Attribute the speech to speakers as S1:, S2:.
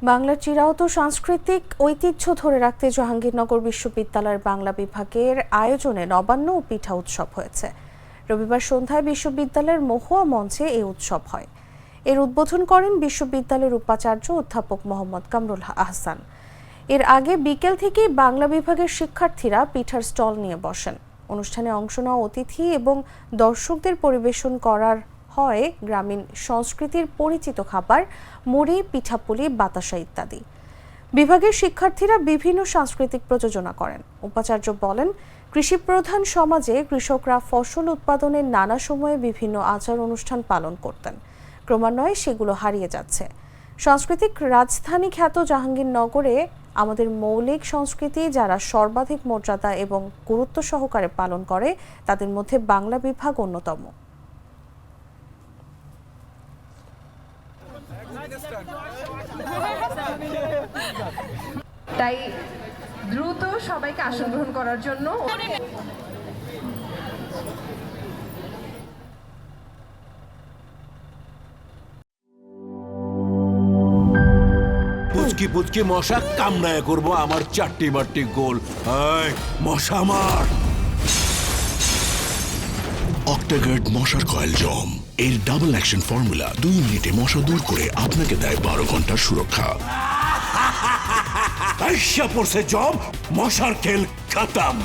S1: বাংলার চিরায়ত সাংস্কৃতিক ঐতিহ্য ধরে রাখতে জাহাঙ্গীরনগর বিশ্ববিদ্যালয়ের বাংলা বিভাগের আয়োজনে নবান্ন ও পিঠা উৎসব হয়েছে। রবিবার সন্ধ্যায় বিশ্ববিদ্যালয়ের মহুয়া মঞ্চে এই উৎসব হয়। এর উদ্বোধন করেন বিশ্ববিদ্যালয়ের উপাচার্য অধ্যাপক মোহাম্মদ কামরুল আহসান। এর আগে বিকেল থেকেই বাংলা বিভাগের শিক্ষার্থীরা পিঠার স্টল নিয়ে বসেন। অনুষ্ঠানে অংশ নেওয়া অতিথি এবং দর্শকদের পরিবেশন করার হয় গ্রামীণ সংস্কৃতির পরিচিত খাবার মুড়ি, পিঠাপুলি, বাতাসা ইত্যাদি। বিভাগের শিক্ষার্থীরা বিভিন্ন সাংস্কৃতিক প্রযোজনা করেন। উপাচার্য বলেন, কৃষিপ্রধান সমাজে কৃষকরা ফসল উৎপাদনের নানা সময়ে বিভিন্ন আচার অনুষ্ঠান পালন করতেন। ক্রমান্বয়ে সেগুলো হারিয়ে যাচ্ছে। সাংস্কৃতিক রাজধানী খ্যাত জাহাঙ্গীরনগরে আমাদের মৌলিক সংস্কৃতি যারা সর্বাধিক মর্যাদা এবং গুরুত্ব সহকারে পালন করে তাদের মধ্যে বাংলা বিভাগ অন্যতম।
S2: তাই দ্রুত সবাইকে আসন গ্রহণ করার জন্য
S3: পুচকি পুচকি মশা কামড়ায় করবো আমার চারটি বারটি গোল। মশা মার।
S4: অক্টাগার্ড মশার কয়েল জম এর ডাবল অ্যাকশন ফর্মুলা 2 মিনিটে মশা দূর করে আপনাকে দেয় 12 ঘন্টার সুরক্ষা।
S3: আইসা পড়ছে জব, মশার খেল খতম।